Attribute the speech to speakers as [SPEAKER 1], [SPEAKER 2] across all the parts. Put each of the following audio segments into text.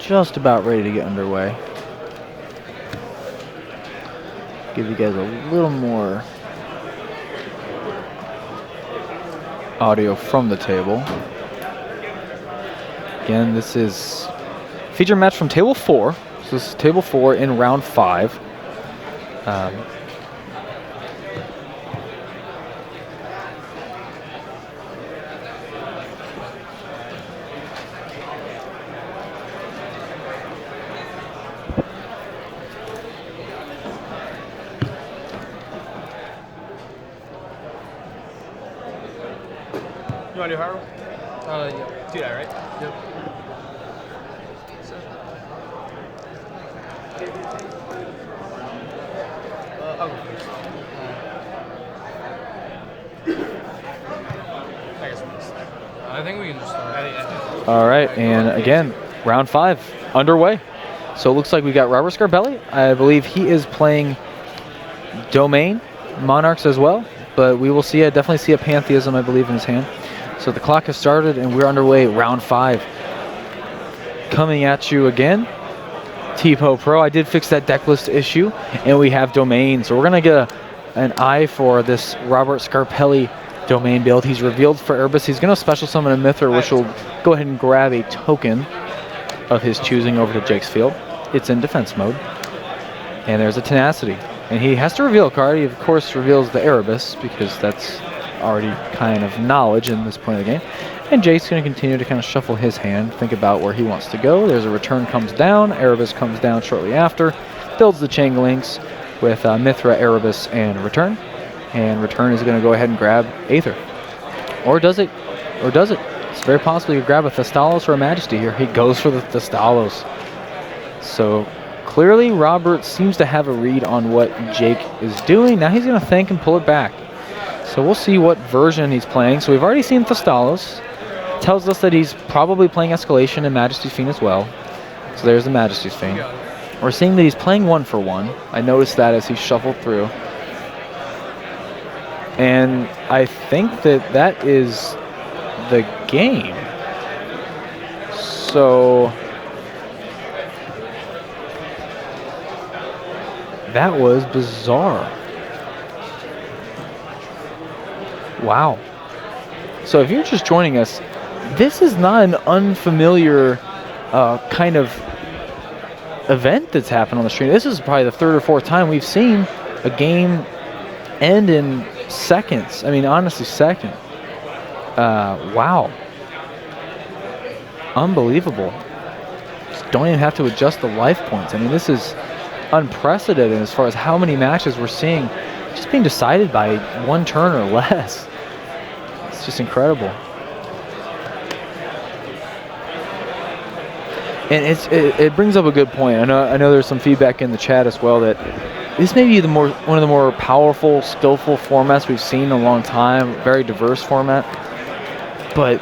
[SPEAKER 1] just about ready to get underway. Give you guys a little more audio from the table. Again, this is feature match from table 4. So this is table 4 in round 5.
[SPEAKER 2] You want to do Harold? Yeah. Do that, right? Yep. I'll go first. I guess we'll start. I think we can just start.
[SPEAKER 1] All right, and again, round 5 underway. So it looks like we got Robert Scarpelli. I believe he is playing Domain, Monarchs as well, but we will see. I definitely see a Pantheism, I believe, in his hand. So the clock has started, and we're underway, round 5. Coming at you again, Tipo Pro. I did fix that deck list issue, and we have Domain. So we're going to get an eye for this Robert Scarpelli Domain build. He's revealed for Erebus. He's going to special summon a Mithra, which will go ahead and grab a token of his choosing over to Jake's field. It's in defense mode. And there's a Tenacity. And he has to reveal a card. He, of course, reveals the Erebus, because that's already kind of knowledge in this point of the game. And Jake's going to continue to kind of shuffle his hand, think about where he wants to go. There's a return comes down. Erebus comes down shortly after. Builds the chain links with Mithra, Erebus, and return. And return is going to go ahead and grab Aether. Or does it? Or does it? It's very possible you could grab a Thestalos or a Majesty here. He goes for the Thestalos. So clearly Robert seems to have a read on what Jake is doing. Now he's going to think and pull it back. So we'll see what version he's playing. So we've already seen Thestalos. Tells us that he's probably playing Escalation and Majesty's Fiend as well. So there's the Majesty's Fiend. We're seeing that he's playing 1-for-1. I noticed that as he shuffled through. And I think that that is the game. So that was bizarre. Wow. So if you're just joining us, this is not an unfamiliar kind of event that's happened on the stream. This is probably the 3rd or 4th time we've seen a game end in seconds. I mean, honestly, second. Wow. Unbelievable. Just don't even have to adjust the life points. I mean, this is unprecedented as far as how many matches we're seeing just being decided by 1 turn or less. It's just incredible. And it brings up a good point. I know there's some feedback in the chat as well that this may be one of the more powerful, skillful formats we've seen in a long time. Very diverse format. But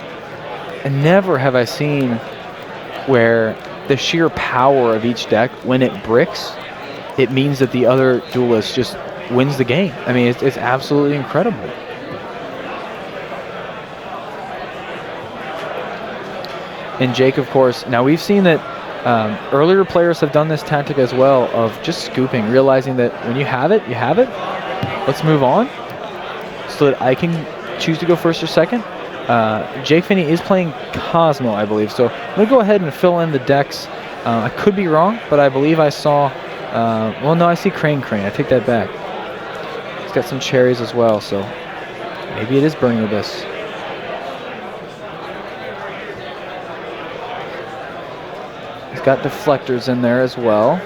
[SPEAKER 1] never have I seen where the sheer power of each deck, when it bricks, it means that the other duelist just wins the game. I mean, it's absolutely incredible. And Jake, of course, now we've seen that earlier players have done this tactic as well of just scooping, realizing that when you have it, you have it. Let's move on so that I can choose to go first or second. Jake Phinney is playing Cosmo, I believe. So I'm going to go ahead and fill in the decks. I could be wrong, but I believe I saw, well, no, I see Crane. I take that back. He's got some cherries as well, so maybe it is Burning Abyss. He's got deflectors in there as well.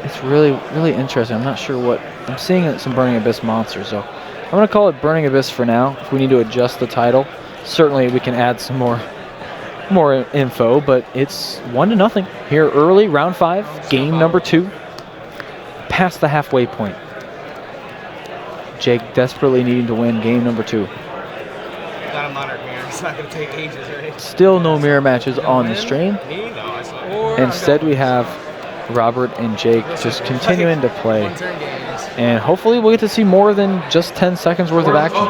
[SPEAKER 1] It's really, really interesting. I'm not sure what... I'm seeing some Burning Abyss monsters, so I'm going to call it Burning Abyss for now. If we need to adjust the title, certainly we can add some more info, but it's 1-0 here early, round 5, game number 2. Past the halfway point. Jake desperately needing to win game number 2.
[SPEAKER 2] Got a Monarch mirror. It's not going to take ages, right?
[SPEAKER 1] Still no mirror matches on the stream. Instead, we have Robert and Jake just continuing to play. And hopefully we'll get to see more than just 10 seconds worth of action.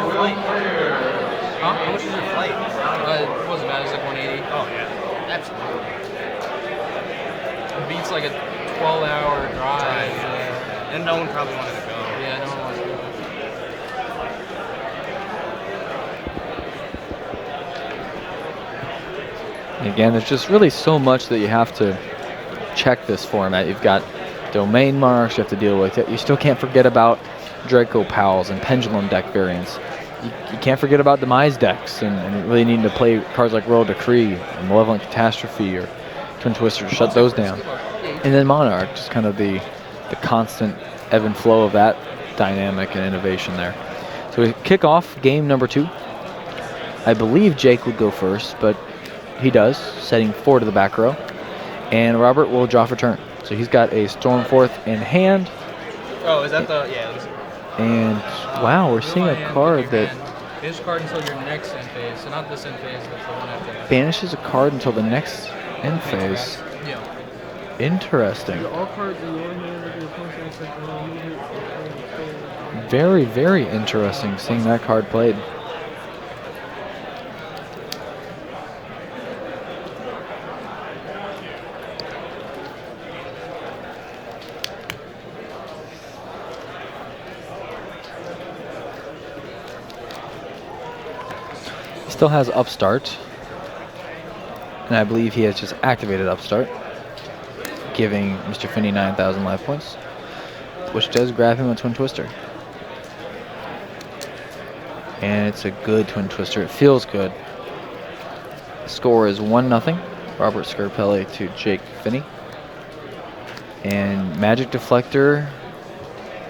[SPEAKER 2] much was your flight?
[SPEAKER 3] It wasn't bad. It was like 180.
[SPEAKER 2] Oh, yeah. Absolutely.
[SPEAKER 3] It beats like a 12-hour drive.
[SPEAKER 2] Yeah. And no one probably wanted to go.
[SPEAKER 3] Yeah, no one wants to go.
[SPEAKER 1] Again, there's just really so much that you have to check this format. You've got domain marks you have to deal with. You still can't forget about Draco Pals and Pendulum deck variants. You can't forget about Demise decks and really needing to play cards like Royal Decree and Malevolent Catastrophe or Twin Twister to shut those down. And then Monarch, just kind of the constant ebb and flow of that dynamic and innovation there. So we kick off game number 2. I believe Jake would go first, but he does, setting 4 to the back row. And Robert will draw for turn. So he's got a Stormforth in hand.
[SPEAKER 2] Oh, is that the... Yeah.
[SPEAKER 1] And wow, we're seeing a card that
[SPEAKER 3] Banish card until your next end phase. So not this end phase, but the one after that.
[SPEAKER 1] banishes a card until the next end phase.
[SPEAKER 3] Yeah.
[SPEAKER 1] Interesting.
[SPEAKER 4] All cards in your hand with your opponent's movement.
[SPEAKER 1] Very, very interesting seeing that card played. Still has Upstart, and I believe he has just activated Upstart, giving Mr. Phinney 9,000 life points, which does grab him a Twin Twister. And it's a good Twin Twister. It feels good. The score is 1-0. Robert Scarpelli to Jake Phinney. And Magic Deflector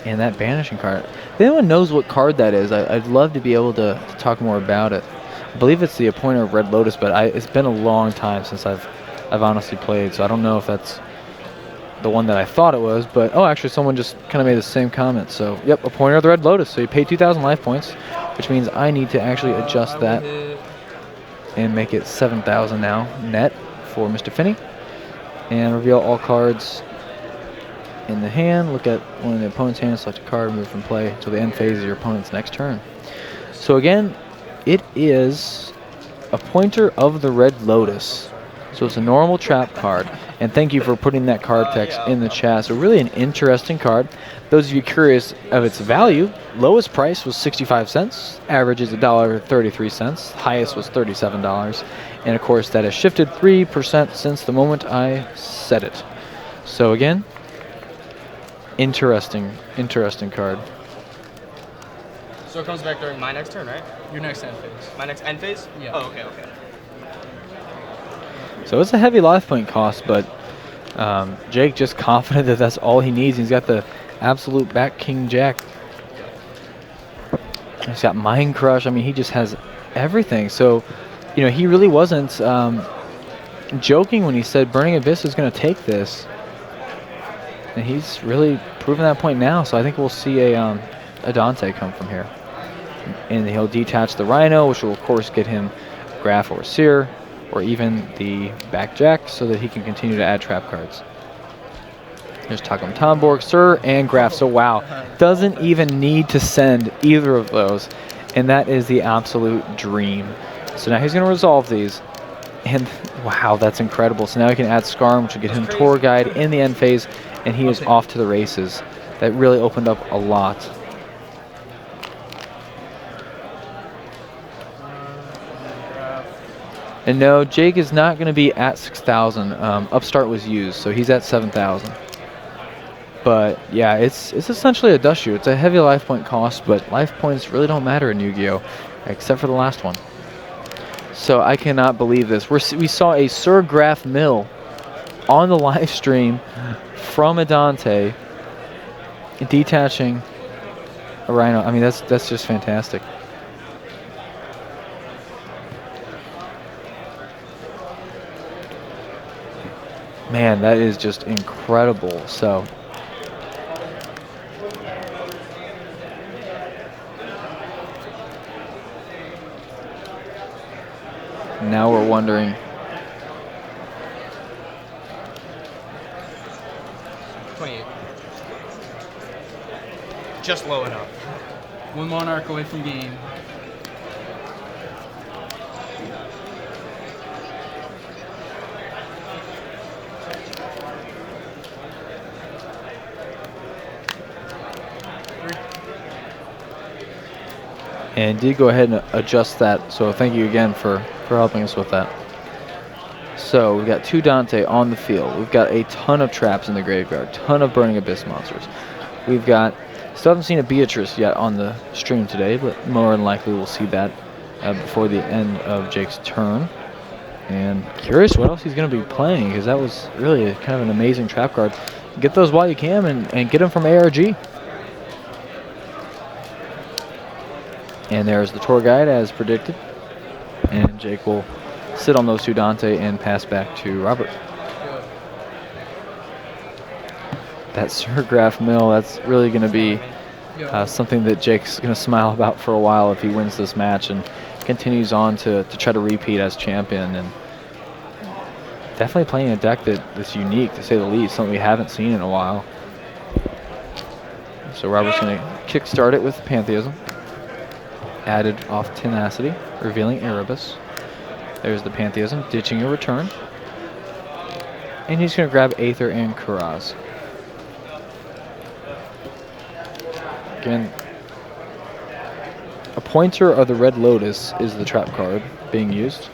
[SPEAKER 1] and that Banishing card. If anyone knows what card that is, I'd love to be able to talk more about it. I believe it's the Appointer of Red Lotus, but it's been a long time since I've honestly played, so I don't know if that's the one that I thought it was. But oh, actually, someone just kind of made the same comment. So yep, Appointer of the Red Lotus. So you pay 2,000 life points, which means I need to actually adjust that and make it 7,000 now net for Mr. Phinney, and reveal all cards in the hand. Look at one of the opponent's hand, select a card, move from play until the end phase of your opponent's next turn. So again, it is Appointer of the Red Lotus. So it's a normal trap card. And thank you for putting that card text in the chat. So really an interesting card. Those of you curious of its value, lowest price was 65 cents. Average is $1.33. Highest was $37. And of course that has shifted 3% since the moment I said it. So again, interesting card.
[SPEAKER 2] So it comes back during my next turn, right?
[SPEAKER 3] Your next end phase.
[SPEAKER 2] My next end phase?
[SPEAKER 3] Yeah.
[SPEAKER 2] Oh, okay, okay.
[SPEAKER 1] So it's a heavy life point cost, but Jake just confident that that's all he needs. He's got the absolute back King Jack. He's got Mind Crush. I mean, he just has everything. So, you know, he really wasn't joking when he said Burning Abyss is going to take this. And he's really proven that point now. So I think we'll see a Dante come from here. And he'll detach the Rhino, which will of course get him Graph or Seer, or even the back Jack, so that he can continue to add trap cards. There's Takum Tomborg, Sir, and Graph. So wow, doesn't even need to send either of those, and that is the absolute dream. So now he's going to resolve these, and wow, that's incredible. So now he can add Scarm, which will get him Tour Guide in the end phase, and he is off to the races. That really opened up a lot. And no, Jake is not going to be at 6,000. Upstart was used, so he's at 7,000. But yeah, it's essentially a dust shoe. It's a heavy life point cost, but life points really don't matter in Yu-Gi-Oh, except for the last one. So I cannot believe this. We saw a Sir Graph Mill on the live stream from a Dante detaching a Rhino. I mean, that's just fantastic. Man, that is just incredible. So now we're wondering.
[SPEAKER 2] 28. Just low enough.
[SPEAKER 3] One Monarch away from game.
[SPEAKER 1] and did go ahead and adjust that. So thank you again for helping us with that. So we've got 2 Dante on the field. We've got a ton of traps in the graveyard, ton of Burning Abyss monsters. We've got, still haven't seen a Beatrice yet on the stream today, but more than likely we'll see that before the end of Jake's turn. And curious what else he's going to be playing, because that was really kind of an amazing trap card. Get those while you can and get them from ARG. And there's the tour guide as predicted. And Jake will sit on those 2 Dante and pass back to Robert. That Surgraph Mill, that's really going to be something that Jake's going to smile about for a while if he wins this match and continues on to try to repeat as champion. And definitely playing a deck that's unique, to say the least, something we haven't seen in a while. So Robert's going to kickstart it with Pantheism. Added off Tenacity, revealing Erebus. There's the Pantheism, ditching a return. And he's going to grab Aether and Kuraz. Again, a pointer of the Red Lotus is the trap card being used.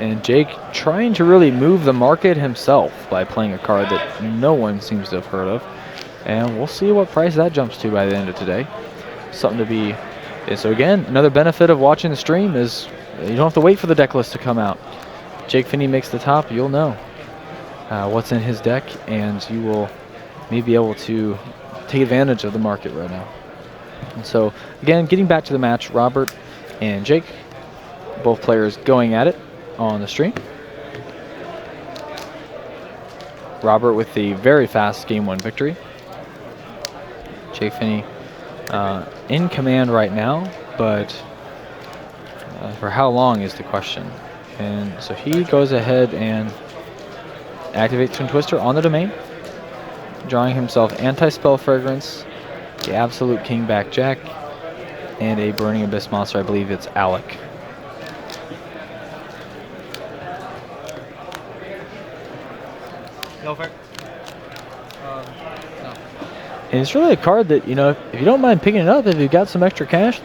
[SPEAKER 1] And Jake trying to really move the market himself by playing a card that no one seems to have heard of. And we'll see what price that jumps to by the end of today. Something to be... So again, another benefit of watching the stream is you don't have to wait for the deck list to come out. Jake Phinney makes the top, you'll know what's in his deck, and you will maybe be able to take advantage of the market right now. And so again, getting back to the match, Robert and Jake, both players going at it on the stream. Robert with the very fast Game 1 victory. Jake Phinney in command right now, but for how long is the question. And so he goes ahead and activates Twin Twister on the domain, drawing himself Anti-Spell Fragrance, the Absolute King Back Jack, and a Burning Abyss monster. I believe it's Alec.
[SPEAKER 2] No fair.
[SPEAKER 3] No.
[SPEAKER 1] And it's really a card that, you know, if you don't mind picking it up, if you've got some extra cash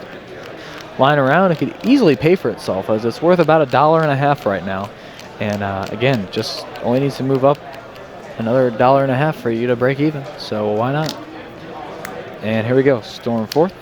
[SPEAKER 1] lying around, it could easily pay for itself, as it's worth about $1.50 right now. And again, just only needs to move up another $1.50 for you to break even. So why not? And here we go, Storm Forth.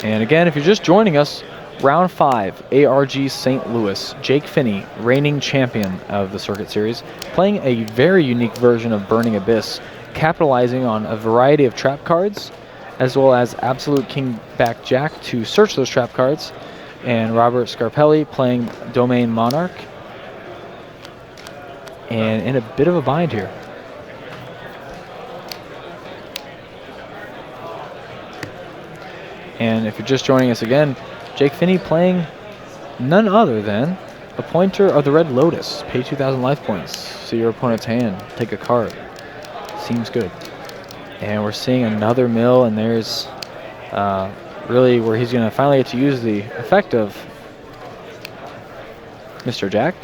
[SPEAKER 1] And again, if you're just joining us, Round 5, ARG St. Louis, Jake Phinney, reigning champion of the Circuit Series, playing a very unique version of Burning Abyss, capitalizing on a variety of trap cards, as well as Absolute King Back Jack to search those trap cards, and Robert Scarpelli playing Domain Monarch, and in a bit of a bind here. And if you're just joining us again, Jake Phinney playing none other than a pointer of the Red Lotus. Pay 2,000 life points. See your opponent's hand. Take a card. Seems good. And we're seeing another mill, and there's really where he's going to finally get to use the effect of Mr. Jack.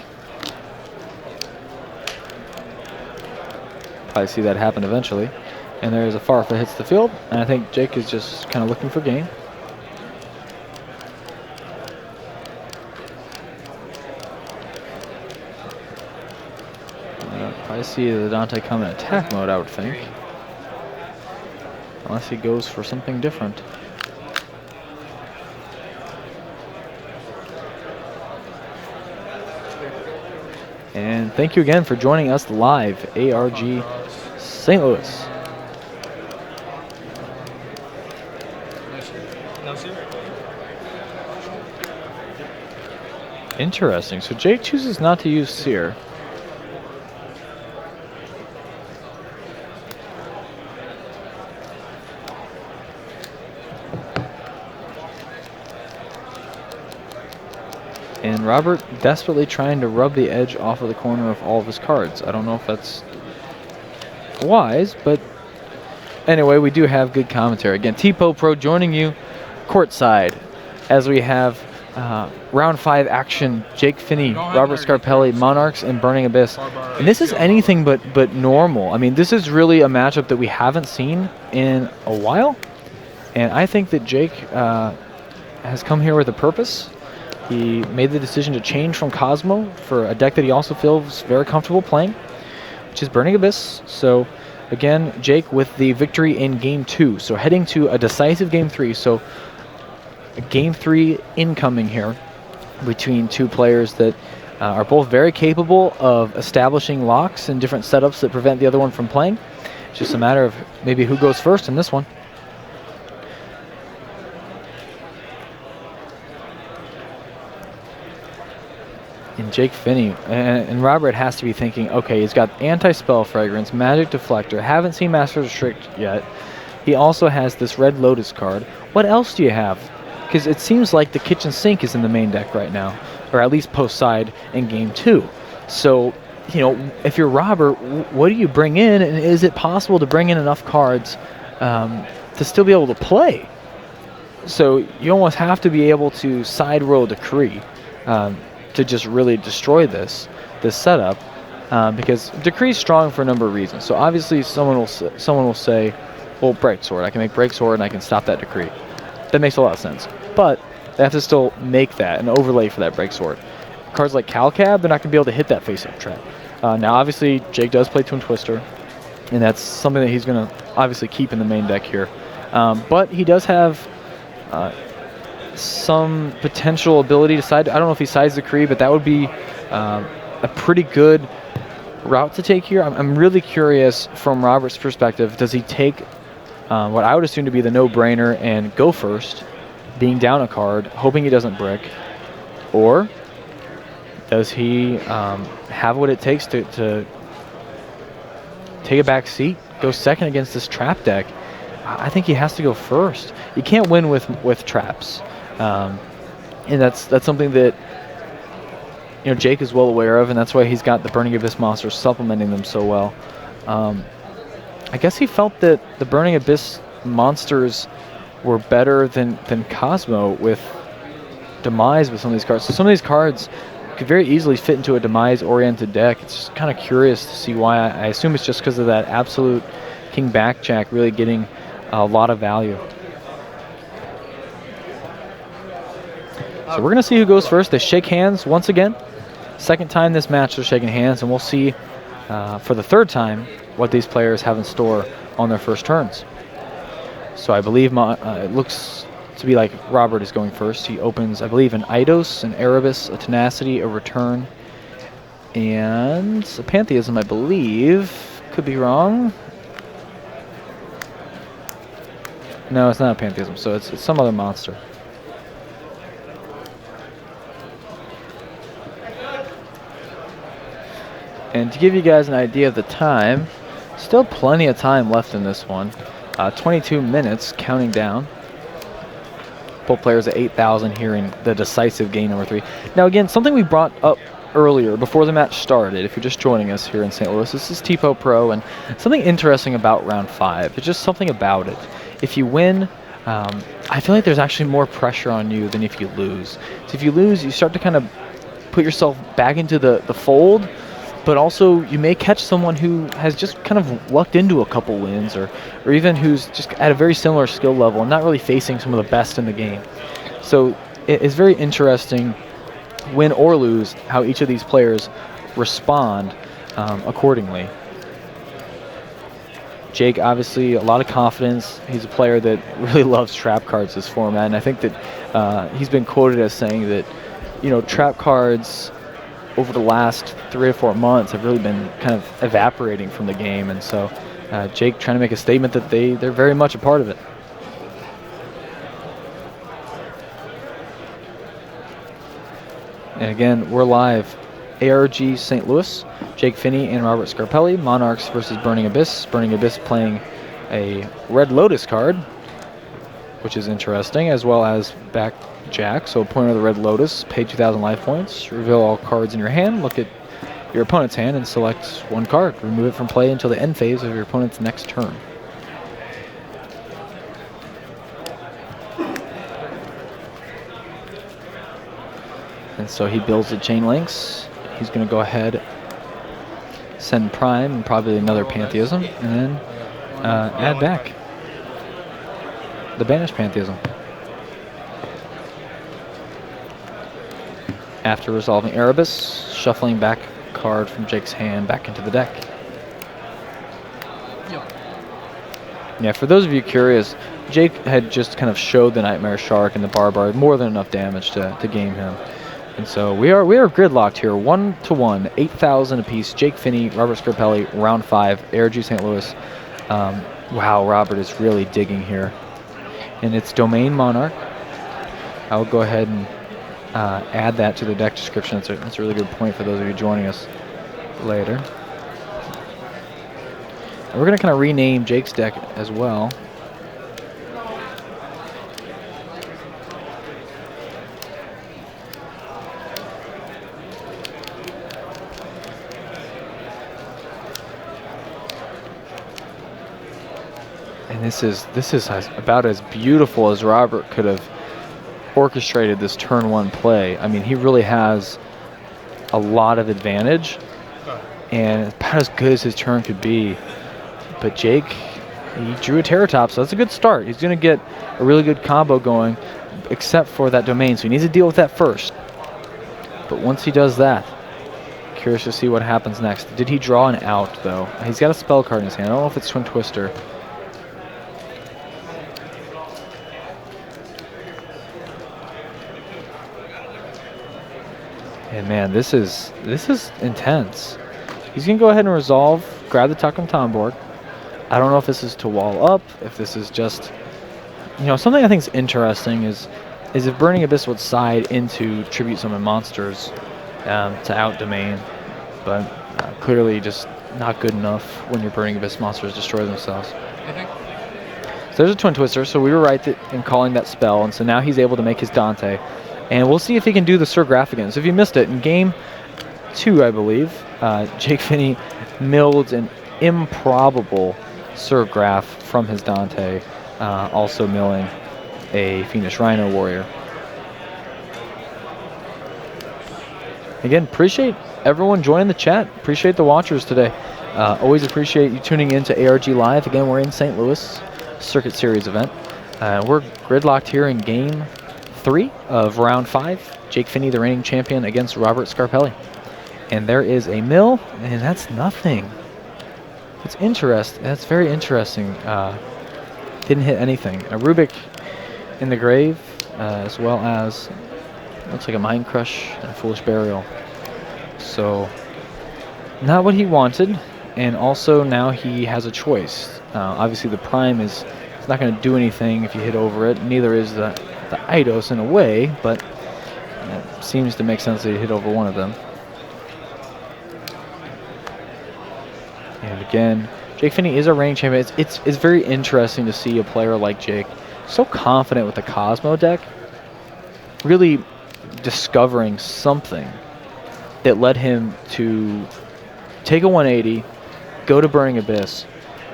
[SPEAKER 1] Probably see that happen eventually. And there's a Farfa hits the field, and I think Jake is just kind of looking for game. I see the Dante come in attack mode, I would think. Unless he goes for something different. And thank you again for joining us live, ARG St. Louis.
[SPEAKER 2] No suit.
[SPEAKER 1] Interesting. So Jake chooses not to use Seer. And Robert desperately trying to rub the edge off of the corner of all of his cards. I don't know if that's wise, but anyway, we do have good commentary. Again, T-Po Pro joining you courtside as we have round 5 action. Jake Phinney,
[SPEAKER 3] Go ahead,
[SPEAKER 1] Robert
[SPEAKER 3] Margaret.
[SPEAKER 1] Scarpelli, Monarchs, and Burning Abyss.
[SPEAKER 3] Bar.
[SPEAKER 1] And this is anything but normal. I mean, this is really a matchup that we haven't seen in a while. And I think that Jake has come here with a purpose. He made the decision to change from Cosmo for a deck that he also feels very comfortable playing, which is Burning Abyss. So again, Jake with the victory in Game 2. So heading to a decisive Game 3. So Game 3 incoming here between two players that are both very capable of establishing locks and different setups that prevent the other one from playing. It's just a matter of maybe who goes first in this one. And Jake Phinney and Robert has to be thinking, okay, he's got Anti-Spell Fragrance, Magic Deflector, haven't seen Master Restrict yet. He also has this Red Lotus card. What else do you have? Because it seems like the kitchen sink is in the main deck right now, or at least post side in Game 2. So, you know, if you're Robert, what do you bring in, and is it possible to bring in enough cards to still be able to play? So you almost have to be able to side roll Decree to just really destroy this setup, because Decree's strong for a number of reasons. So obviously someone will say, well, Break Sword. I can make Break Sword and I can stop that Decree. That makes a lot of sense. But they have to still make that an overlay for that Break Sword. Cards like Calcab, they're not going to be able to hit that face-up trap. Now, obviously, Jake does play Twin Twister, and that's something that he's going to obviously keep in the main deck here. But he does have some potential ability to side. I don't know if he sides Decree, but that would be a pretty good route to take here. I'm really curious from Robert's perspective, does he take what I would assume to be the no-brainer and go first, being down a card, hoping he doesn't brick, or does he have what it takes to take a back seat, go second against this trap deck? I think he has to go first. You can't win with traps, and that's something that Jake is well aware of, and that's why he's got the Burning Abyss monsters supplementing them so well. I guess he felt that the Burning Abyss monsters were better than Cosmo with Demise with some of these cards. So some of these cards could very easily fit into a Demise-oriented deck. It's just kind of curious to see why. I assume it's just because of that absolute King Backjack really getting a lot of value. So we're going to see who goes first. They shake hands once again. Second time this match they're shaking hands, and we'll see for the third time what these players have in store on their first turns. So I believe it looks to be like Robert is going first. He opens, I believe, an Eidos, an Erebus, a Tenacity, a Return, and a Pantheism, I believe. Could be wrong. No, it's not a Pantheism, so it's some other monster. And to give you guys an idea of the time, still plenty of time left in this one. 22 minutes counting down. Both players at 8,000 here in the decisive game number 3. Now again, something we brought up earlier before the match started, if you're just joining us here in St. Louis, this is TPO Pro, and something interesting about round 5. It's just something about it. If you win, I feel like there's actually more pressure on you than if you lose. So if you lose, you start to kind of put yourself back into the fold, but also you may catch someone who has just kind of lucked into a couple wins, or even who's just at a very similar skill level and not really facing some of the best in the game. So it's very interesting, win or lose, how each of these players respond accordingly. Jake, obviously, a lot of confidence. He's a player that really loves trap cards this format, and I think that he's been quoted as saying that, trap cards over the last 3 or 4 months have really been kind of evaporating from the game, and so Jake trying to make a statement that they're very much a part of it. And again, we're live. ARG St. Louis, Jake Phinney and Robert Scarpelli, Monarchs versus Burning Abyss. Burning Abyss playing a Red Lotus card, which is interesting, as well as Backjack. So point of the Red Lotus, pay 2,000 life points, reveal all cards in your hand, look at your opponent's hand, and select one card. Remove it from play until the end phase of your opponent's next turn. so he builds the chain links. He's going to go ahead, send Prime, and probably another Pantheism, and then add back the banished Pantheism. After resolving Erebus, shuffling back a card from Jake's hand back into the deck. Yeah, for those of you curious, Jake had just kind of showed the Nightmare Shark and the Barbar more than enough damage to game him. And so we are gridlocked here, 1-1, 8,000 apiece. Jake Phinney, Robert Scarpelli, round 5, ARG St. Louis. Wow, Robert is really digging here. And it's Domain Monarch. I'll go ahead and add that to the deck description. That's a really good point for those of you joining us later. And we're going to kind of rename Jake's deck as well. And this is about as beautiful as Robert could have orchestrated this turn 1 play. I mean, he really has a lot of advantage, and about as good as his turn could be. But Jake, he drew a Terror Top, so that's a good start. He's going to get a really good combo going, except for that Domain, so he needs to deal with that first. But once he does that, curious to see what happens next. Did he draw an out, though? He's got a spell card in his hand. I don't know if it's Twin Twister. And man, this is intense. He's gonna go ahead and resolve, grab the Takum Tomborg. I don't know if this is to wall up, if this is just, something I think is interesting is if Burning Abyss would side into Tribute Summon monsters to out Domain, but clearly just not good enough when your Burning Abyss monsters destroy themselves. So there's a Twin Twister, so we were right in calling that spell, and so now he's able to make his Dante. And we'll see if he can do the Sir Graph again. So if you missed it, in game 2, I believe, Jake Phinney milled an improbable Sir Graph from his Dante, also milling a Fiendish Rhino Warrior. Again, appreciate everyone joining the chat. Appreciate the watchers today. Always appreciate you tuning in to ARG Live. Again, we're in St. Louis, Circuit Series event. We're gridlocked here in game 3 of round 5. Jake Phinney, the reigning champion, against Robert Scarpelli. And there is a mill, and that's nothing. It's interesting. That's very interesting. Didn't hit anything. A Rubik in the grave, as well as looks like a Mind Crush and a Foolish Burial. So not what he wanted, and also now he has a choice. Obviously the Prime is not going to do anything if you hit over it. Neither is the Eidos in a way, but it seems to make sense that you hit over one of them. And again, Jake Phinney is a reigning champion. It's very interesting to see a player like Jake so confident with the Cosmo deck, really discovering something that led him to take a 180, go to Burning Abyss,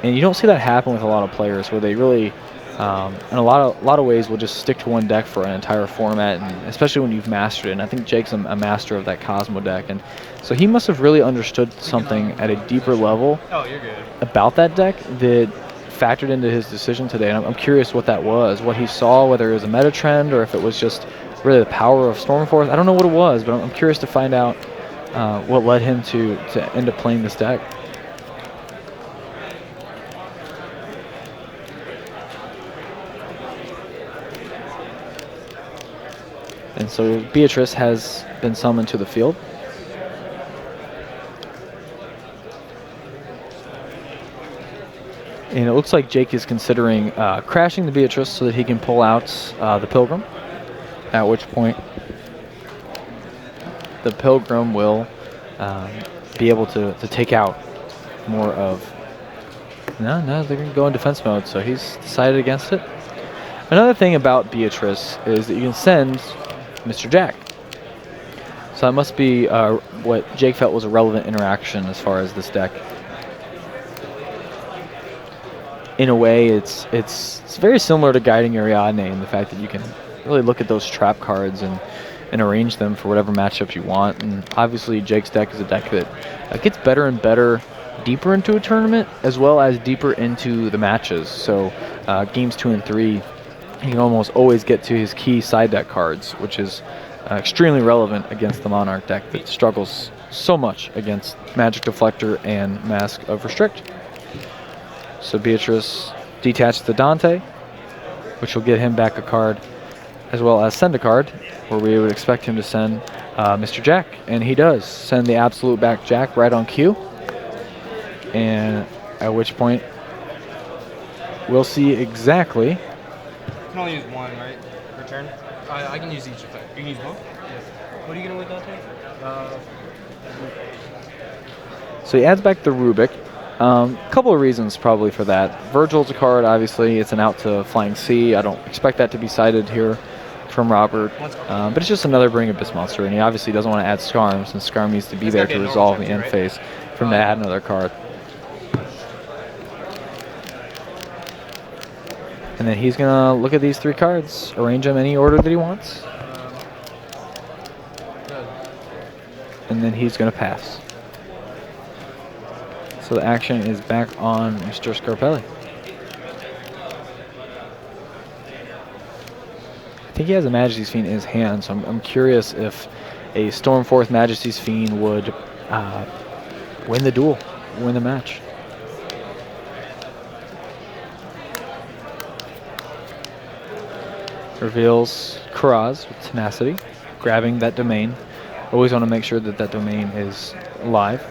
[SPEAKER 1] and you don't see that happen with a lot of players where they really, in a lot of ways, will just stick to one deck for an entire format, and especially when you've mastered it. And I think Jake's a master of that Cosmo deck, and so he must have really understood something at a deeper level about that deck that factored into his decision today. And I'm curious what that was, what he saw, whether it was a meta trend or if it was just really the power of Stormforth. I don't know what it was, but I'm curious to find out what led him to end up playing this deck. And so Beatrice has been summoned to the field. And it looks like Jake is considering crashing the Beatrice so that he can pull out the Pilgrim, at which point the Pilgrim will be able to take out more of... No, they're going to go in defense mode, so he's decided against it. Another thing about Beatrice is that you can send Mr. Jack. So that must be what Jake felt was a relevant interaction as far as this deck. In a way, it's very similar to Guiding Ariadne in the fact that you can really look at those trap cards and and arrange them for whatever matchups you want. And obviously, Jake's deck is a deck that gets better and better deeper into a tournament, as well as deeper into the matches. So games 2 and 3, he can almost always get to his key side deck cards, which is extremely relevant against the Monarch deck that struggles so much against Magic Deflector and Mask of Restrict. So Beatrice detaches the Dante, which will get him back a card, as well as send a card, where we would expect him to send Mr. Jack. And he does send the absolute back Jack right on cue. And at which point, we'll see exactly.
[SPEAKER 2] You can only use one, right? Per turn?
[SPEAKER 3] I can use each effect.
[SPEAKER 2] You can use both?
[SPEAKER 3] Yes.
[SPEAKER 2] What are you going to with Dante?
[SPEAKER 1] So he adds back the Rubik. Couple of reasons probably for that. Virgil's a card, obviously. It's an out to Flying C. I don't expect that to be cited here from Robert. But it's just another Bring Abyss monster, and he obviously doesn't want to add Scarm, since Scarm needs to be there to resolve the end phase from to add another card. And then he's going to look at these 3 cards, arrange them any order that he wants. And then he's going to pass. So the action is back on Mr. Scarpelli. I think he has a Majesty's Fiend in his hand, so I'm curious if a Stormforth Majesty's Fiend would win the duel, win the match. Reveals Karaz with Tenacity, grabbing that domain. Always want to make sure that that domain is live.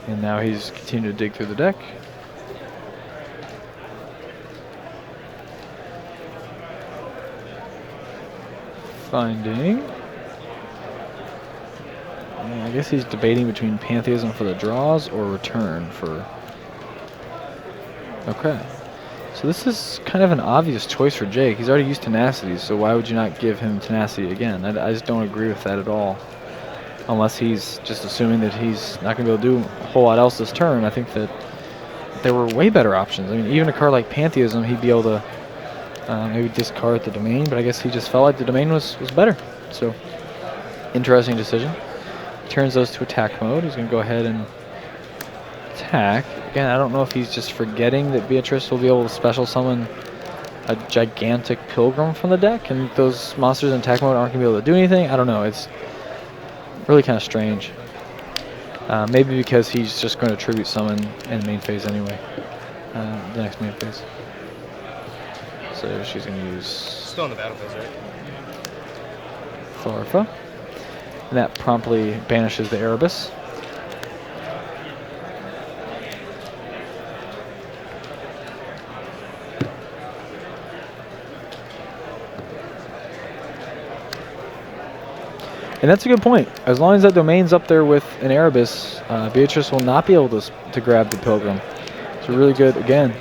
[SPEAKER 1] And now he's continuing to dig through the deck. Finding. I guess he's debating between Pantheism for the draws or Return for. Okay. So this is kind of an obvious choice for Jake. He's already used Tenacity, so why would you not give him Tenacity again? I just don't agree with that at all. Unless he's just assuming that he's not going to be able to do a whole lot else this turn. I think that there were way better options. I mean, even a card like Pantheism, he'd be able to maybe discard the domain, but I guess he just felt like the domain was better. So, interesting decision. Turns those to attack mode. He's going to go ahead and attack. Again, I don't know if he's just forgetting that Beatrice will be able to special summon a gigantic Pilgrim from the deck, and those monsters in attack mode aren't going to be able to do anything. I don't know. It's really kind of strange. Maybe because he's just going to tribute summon in the main phase anyway. The next main phase. So she's going to use...
[SPEAKER 2] Still in the battle phase, right?
[SPEAKER 1] Thorfa. And that promptly banishes the Erebus. And that's a good point. As long as that domain's up there with an Erebus, Beatrice will not be able to grab the Pilgrim. It's really good, again.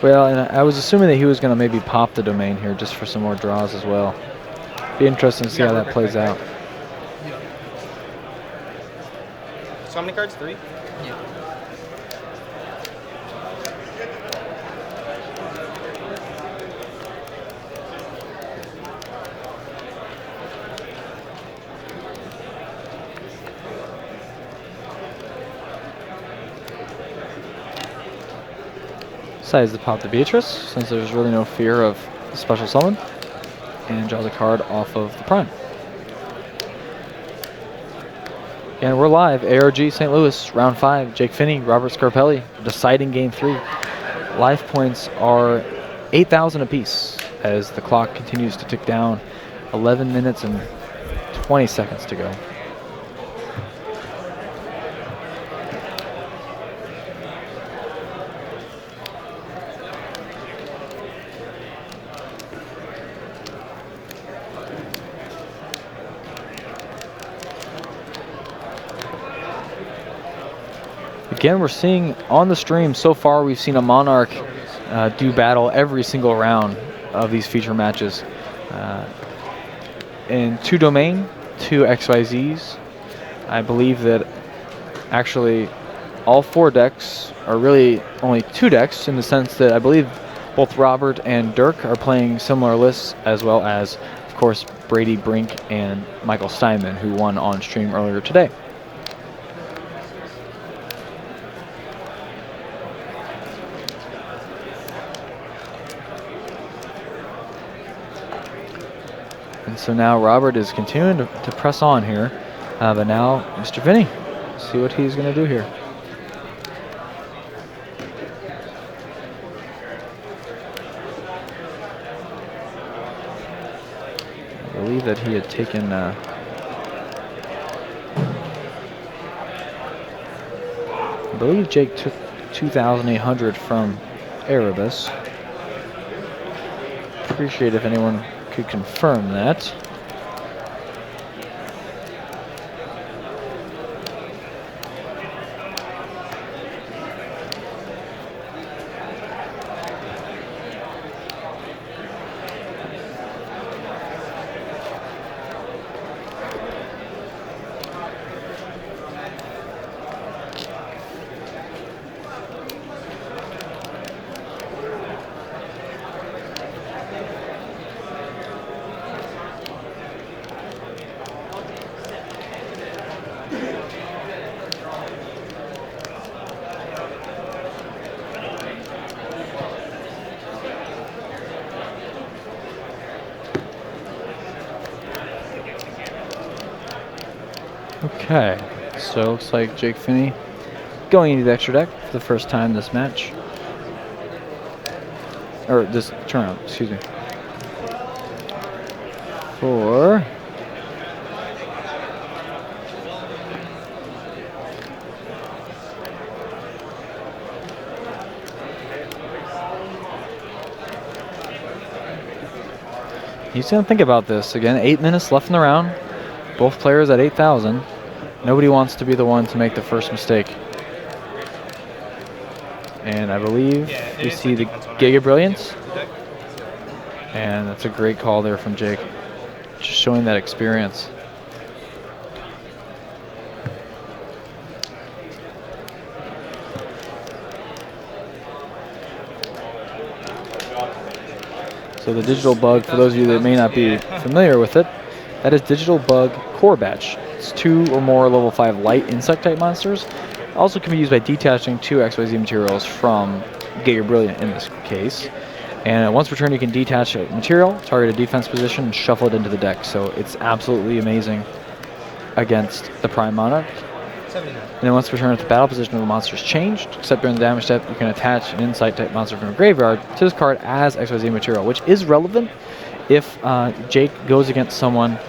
[SPEAKER 1] Well, and I was assuming that he was going to maybe pop the domain here just for some more draws as well. Be interesting to see how that plays out.
[SPEAKER 2] So how many cards? 3?
[SPEAKER 3] Yeah.
[SPEAKER 1] Decides to pop the Beatrice, since there's really no fear of the special summon, and draws a card off of the Prime. And we're live, ARG St. Louis, round 5, Jake Phinney, Robert Scarpelli, deciding game 3. Life points are 8,000 apiece as the clock continues to tick down. 11 minutes and 20 seconds to go. Again, we're seeing on the stream so far, we've seen a Monarch do battle every single round of these feature matches. In 2 Domain, 2 XYZs. I believe that actually all 4 decks are really only 2 decks, in the sense that I believe both Robert and Dirk are playing similar lists, as well as, of course, Brady Brink and Michael Steinman, who won on stream earlier today. And so now Robert is continuing to press on here, but now Mr. Phinney, see what he's going to do here. I believe that he had taken I believe Jake took 2,800 from Erebus. Appreciate if anyone could confirm that. Okay, so it looks like Jake Phinney going into the extra deck for the first time this match. Or this turnaround, excuse me. For he's going to think about this. Again, 8 minutes left in the round. Both players at 8,000. Nobody wants to be the one to make the first mistake. And I believe we see the Giga Brilliance. And that's a great call there from Jake. Just showing that experience. So the digital bug, for those of you that may not be familiar with it, that is digital bug core batch. It's 2 or more level 5 light insect type monsters. Also can be used by detaching 2 XYZ materials from Giga Brilliant in this case. And once per turn you can detach a material, target a defense position, and shuffle it into the deck. So it's absolutely amazing against the Prime Monarch.
[SPEAKER 2] 79.
[SPEAKER 1] And then once per turn, if the battle position of the monster is changed, except during the damage step, you can attach an insight type monster from a graveyard to this card as XYZ material, which is relevant if Jake goes against someone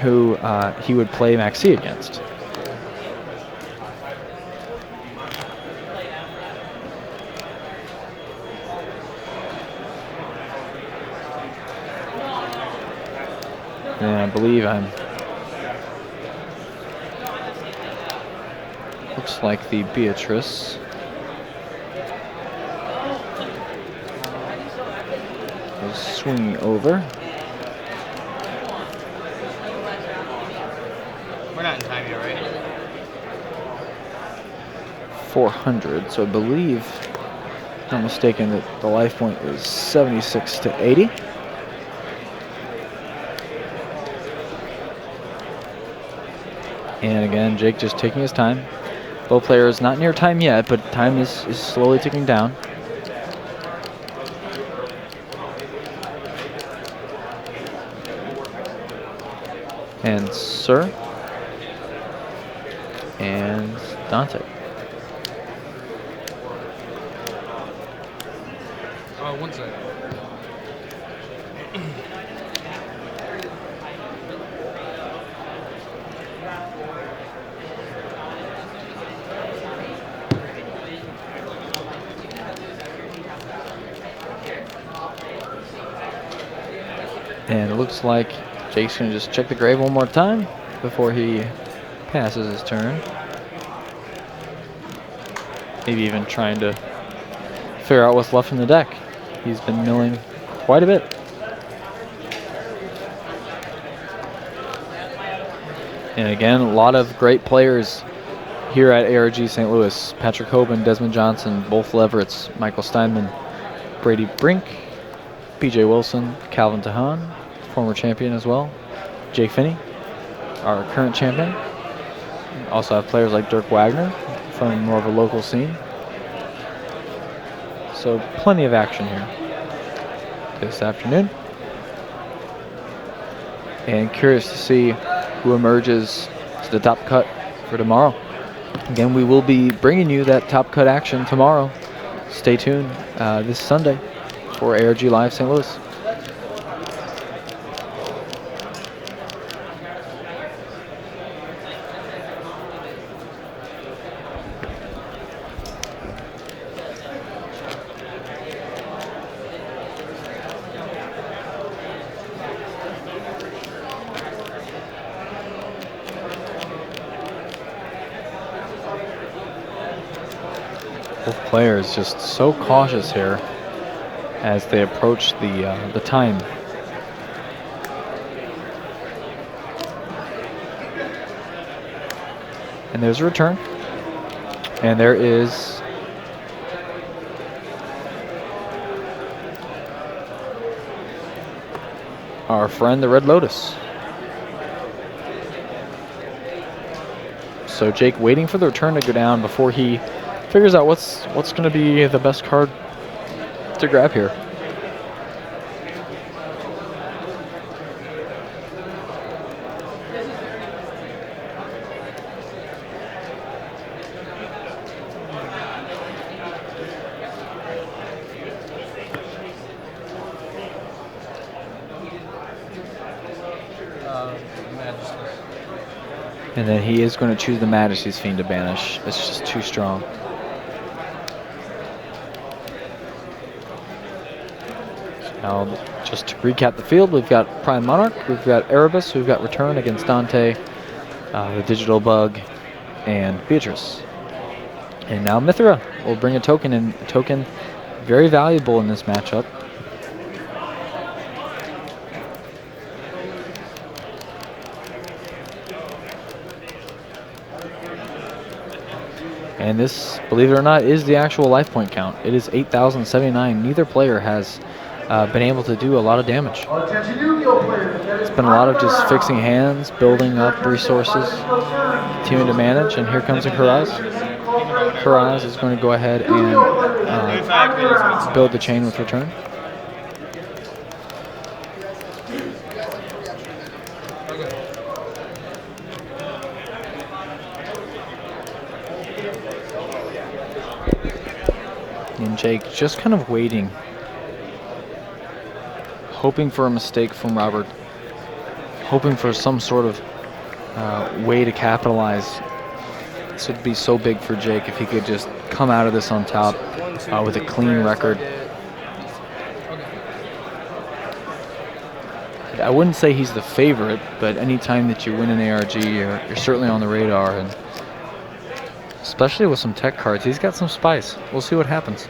[SPEAKER 1] who he would play Maxi against. And I believe looks like the Beatrice is swinging over.
[SPEAKER 2] We're not in time yet, right?
[SPEAKER 1] 400, so I believe, if I'm not mistaken, that the life point is 76 to 80. And again, Jake just taking his time. Both players not near time yet, but time is slowly ticking down. And Sir. And Dante.
[SPEAKER 3] One second.
[SPEAKER 1] And it looks like Jake's going to just check the grave one more time before he passes his turn. maybe even trying to figure out what's left in the deck. He's been milling quite a bit. And again, a lot of great players here at ARG St. Louis. Patrick Hoban, Desmond Johnson, both Leverets, Michael Steinman, Brady Brink, PJ Wilson, Calvin Tahan, former champion as well, Jake Phinney, our current champion. Also have players like Dirk Wagner from more of a local scene. So plenty of action here this afternoon. And curious to see who emerges to the top cut for tomorrow. Again, we will be bringing you that top cut action tomorrow. Stay tuned this Sunday for ARG Live St. Louis. Both players just so cautious here as they approach the time. And there's a return. And there is our friend, the Red Lotus. So Jake waiting for the return to go down before he figures out what's going to be the best card to grab here. And then he is going to choose the Majesty's Fiend to banish. It's just too strong. So now, just to recap the field, we've got Prime Monarch, we've got Erebus, we've got Return against Dante, the Digital Bug, and Beatrice. And now Mithra will bring a token in. A token very valuable in this matchup. And this, believe it or not, is the actual life point count. It is 8,079. Neither player has been able to do a lot of damage. It's been a lot of just fixing hands, building up resources, continuing to manage, and here comes a Kuraz. Kuraz is going to go ahead and build the chain with Return. And Jake just kind of waiting, hoping for a mistake from Robert, hoping for some sort of way to capitalize. This would be so big for Jake if he could just come out of this on top with a clean record. I wouldn't say he's the favorite, but anytime that you win an ARG, you're certainly on the radar. And especially with some tech cards, he's got some spice. We'll see what happens.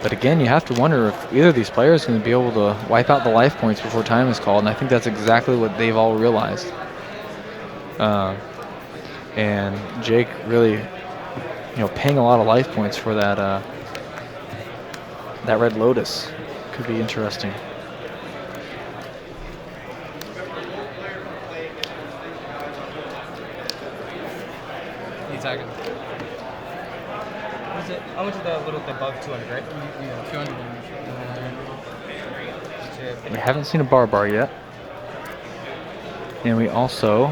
[SPEAKER 1] But again, you have to wonder if either of these players is going to be able to wipe out the life points before time is called, and I think that's exactly what they've all realized. And Jake really, paying a lot of life points for that that Red Lotus could be interesting.
[SPEAKER 3] Attacking. What is it? How much is that little above 200, right? Yeah, 200.
[SPEAKER 1] We haven't seen a bar yet. And we also,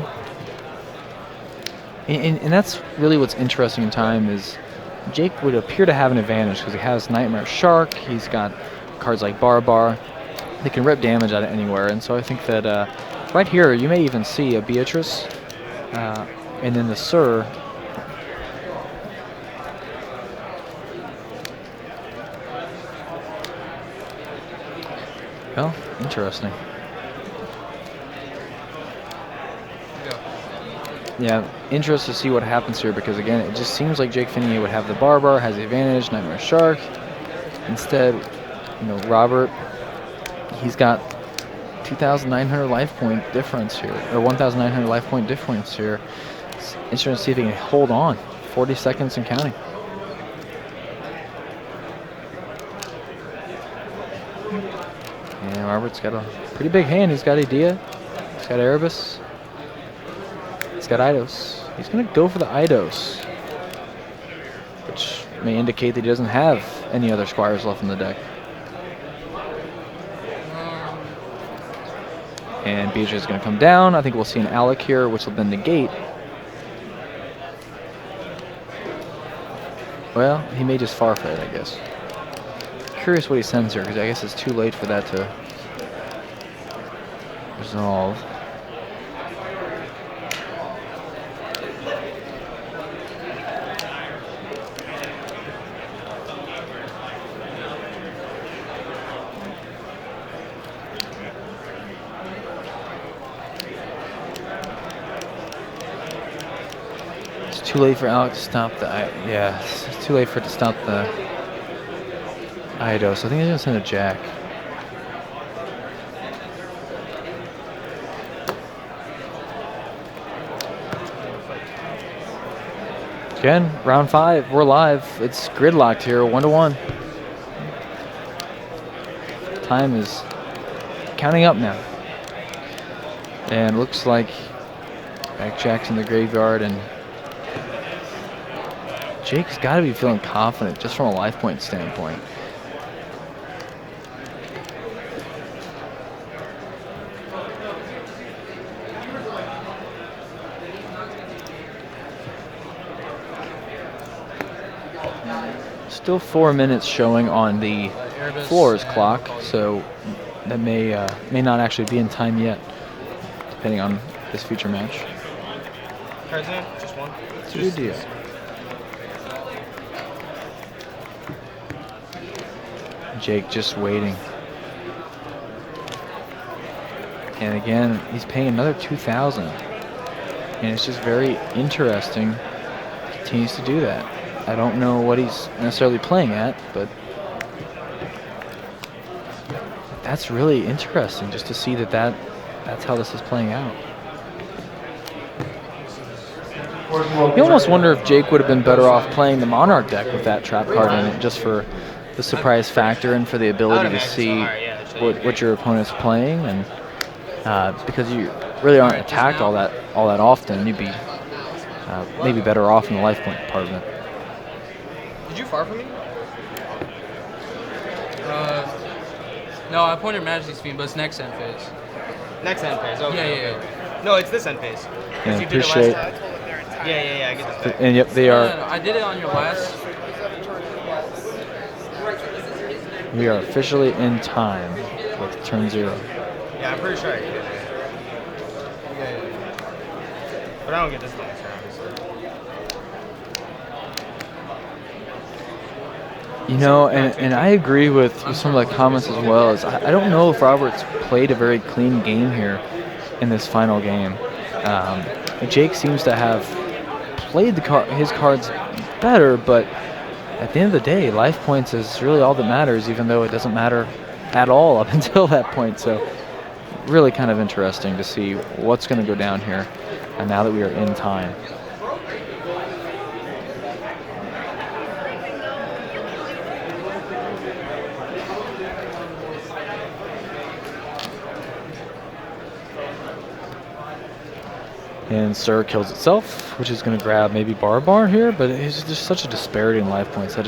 [SPEAKER 1] and that's really what's interesting in time is Jake would appear to have an advantage because he has Nightmare Shark, he's got cards like Bar. They can rip damage out of anywhere, and so I think that right here you may even see a Beatrice, and then the Sir. Well, interesting. Yeah, interested to see what happens here because, again, it just seems like Jake Phinney would have the bar, has the advantage, Nightmare Shark. Instead, Robert, he's got 2,900 life point difference here, or 1,900 life point difference here. It's interesting to see if he can hold on. 40 seconds and counting. And Robert's got a pretty big hand. He's got Idea. He's got Erebus. He's got Eidos. He's going to go for the Eidos, which may indicate that he doesn't have any other Squires left in the deck. And Beatrice is going to come down. I think we'll see an Alec here, which will then negate. Well, he may just forfeit, I guess. Curious what he sends here, because I guess it's too late for that to resolve. Too late for Alec to stop the it's too late for it to stop the Eidos. I think he's gonna send a Jack. Again, round 5, we're live. It's gridlocked here, 1-1. Time is counting up now. And looks like Back Jack's in the graveyard, and Jake's got to be feeling confident just from a life point standpoint. Still 4 minutes showing on the floors clock, so that may not actually be in time yet, depending on this future match.
[SPEAKER 2] Cards in? Just one?
[SPEAKER 1] It's a good deal. Jake just waiting. And again, he's paying another 2,000. And it's just very interesting. He continues to do that. I don't know what he's necessarily playing at, but that's really interesting just to see that's how this is playing out. You almost wonder if Jake would have been better off playing the Monarch deck with that trap card in it, just for the surprise factor and for the ability to see what your opponent's playing, and because you really aren't attacked all that often, you'd be maybe better off in the life point part of it.
[SPEAKER 2] Did you far from me?
[SPEAKER 3] No, I pointed Majesty's Fiend, but it's next end phase.
[SPEAKER 2] Next end phase, okay.
[SPEAKER 3] Yeah.
[SPEAKER 2] No, it's this end phase.
[SPEAKER 1] Yeah,
[SPEAKER 2] You did it
[SPEAKER 1] appreciate.
[SPEAKER 2] last time. Yeah, I get this back.
[SPEAKER 1] And yep, they are.
[SPEAKER 3] No, I did it on your last.
[SPEAKER 1] We are officially in time with turn 0.
[SPEAKER 2] Yeah, I'm pretty sure I get it. Yeah. But I don't get this next round.
[SPEAKER 1] You know, and I agree with some of the comments as well. Is I don't know if Roberts played a very clean game here in this final game. Jake seems to have played his cards better, but at the end of the day, life points is really all that matters, even though it doesn't matter at all up until that point. So really kind of interesting to see what's going to go down here, and now that we are in time. And Sir kills itself, which is going to grab maybe Bar here, but it's just such a disparity in life points. I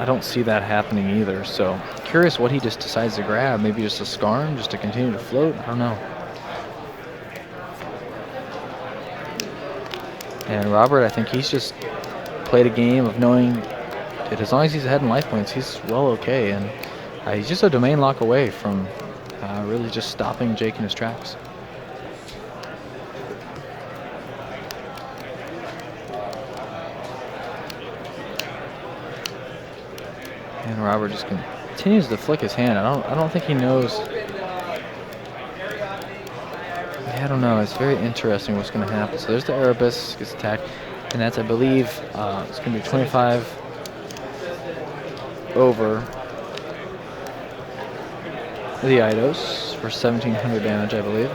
[SPEAKER 1] don't see that happening either. So curious what he just decides to grab. Maybe just a Scarm, just to continue to float. I don't know. And Robert, I think he's just played a game of knowing that as long as he's ahead in life points, he's well okay. And he's just a domain lock away from really just stopping Jake in his tracks. And Robert just continues to flick his hand. I don't think he knows Yeah, I don't know. It's very interesting what's going to happen. So there's the Erebus gets attacked, and that's, I believe, it's going to be 25 over the Eidos for 1,700 damage, I believe.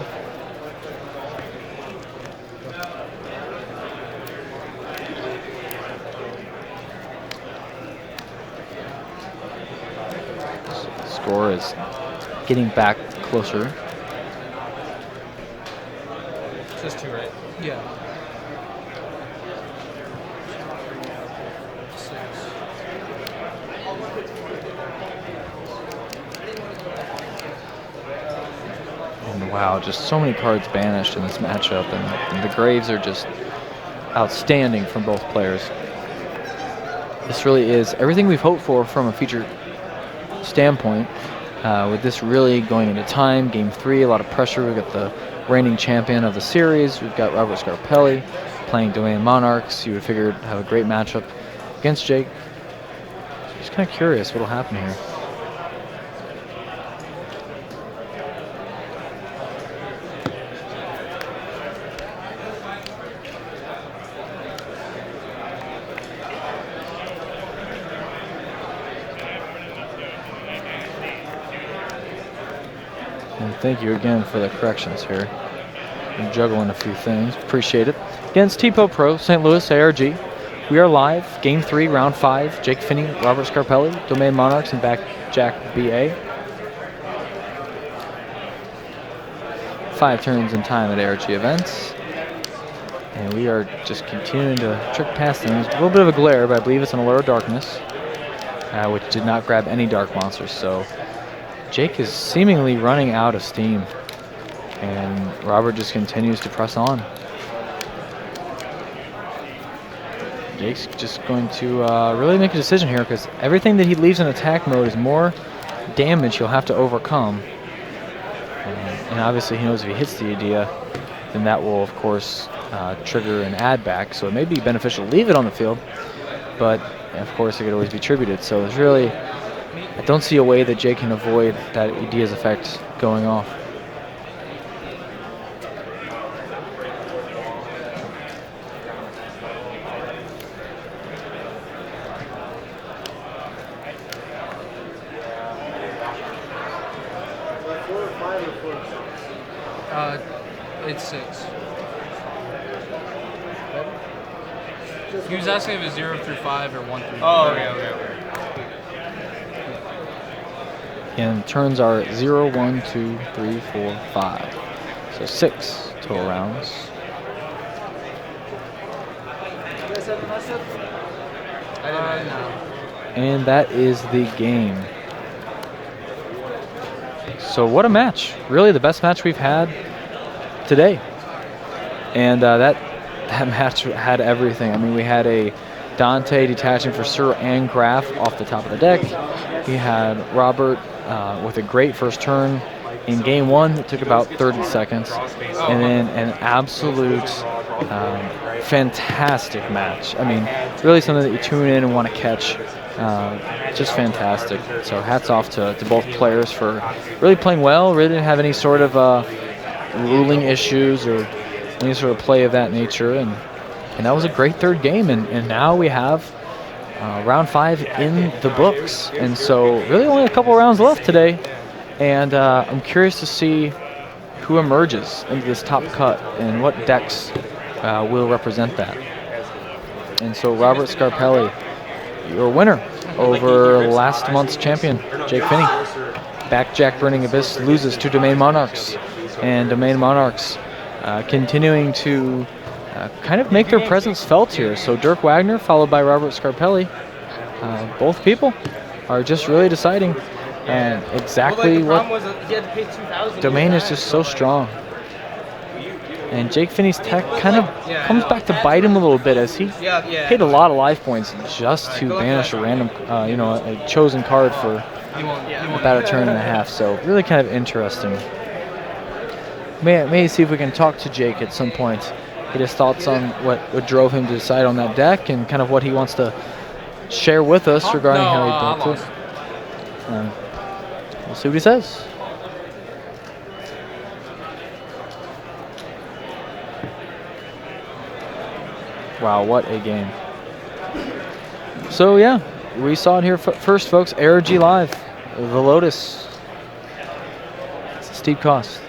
[SPEAKER 1] Score is getting back closer.
[SPEAKER 3] It's just 2, right?
[SPEAKER 2] Yeah.
[SPEAKER 3] 6.
[SPEAKER 1] And wow, just so many cards banished in this matchup, and the graves are just outstanding from both players. This really is everything we've hoped for from a feature standpoint. With this really going into time, game 3, a lot of pressure. We've got the reigning champion of the series. We've got Robert Scarpelli playing Domain Monarchs. You would figure it'd have a great matchup against Jake. Just kind of curious what'll happen here. And thank you again for the corrections here. I'm juggling a few things. Appreciate it. Against TPO Pro, St. Louis, ARG. We are live. Game 3, round 5. Jake Phinney, Robert Scarpelli, Domain Monarchs, and back Jack BA. 5 turns in time at ARG events. And we are just continuing to trick past things. A little bit of a glare, but I believe it's an Allure of Darkness, which did not grab any dark monsters. So Jake is seemingly running out of steam, and Robert just continues to press on. Jake's just going to really make a decision here, because everything that he leaves in attack mode is more damage he'll have to overcome. And obviously he knows if he hits the idea, then that will, of course, trigger an add back. So it may be beneficial to leave it on the field, but of course it could always be tributed. So there's really, I don't see a way that Jake can avoid that idea's effect going off.
[SPEAKER 3] It's 6. He was asking if it's 0 through 5 or 1 through 5.
[SPEAKER 2] Oh, okay.
[SPEAKER 1] And turns are 0, 1, 2, 3, 4, 5. So 6 total rounds.
[SPEAKER 3] No.
[SPEAKER 1] And that is the game. So what a match. Really the best match we've had today. And that match had everything. I mean, we had a Dante detaching for Sir and Graf off the top of the deck. We had Robert with a great first turn in game 1. It took about 30 seconds. And then an absolute fantastic match. I mean, really something that you tune in and want to catch. Just fantastic. So hats off to both players for really playing well. Really didn't have any sort of ruling issues or any sort of play of that nature. And that was a great third game. And now we have round 5 in the books. And so really only a couple rounds left today. And I'm curious to see who emerges into this top cut and what decks will represent that. And so Robert Scarpelli, your winner over last month's champion, Jake Phinney. Back Jack Burning Abyss loses to Domain Monarchs. And Domain Monarchs continuing to kind of make their presence felt here. So Dirk Wagner followed by Robert Scarpelli. Both people are just really deciding exactly what Domain is just so strong. And Jake Phinney's tech kind of comes back to bite him a little bit, as he paid a lot of life points just to banish a random, a chosen card for about a turn and a half. So really kind of interesting. May see if we can talk to Jake at some point, get his thoughts on what drove him to decide on that deck and kind of what he wants to share with us regarding how he built it. We'll see what he says. Wow, what a game. So yeah, we saw it here first, folks. ARG Live, the Lotus. It's a steep cost.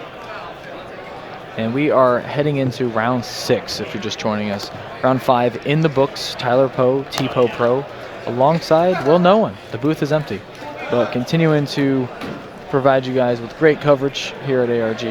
[SPEAKER 1] And we are heading into round 6 if you're just joining us. Round 5 in the books. Tyler Poe, T-Poe Pro, alongside, well, no one. The booth is empty. But continuing to provide you guys with great coverage here at ARG.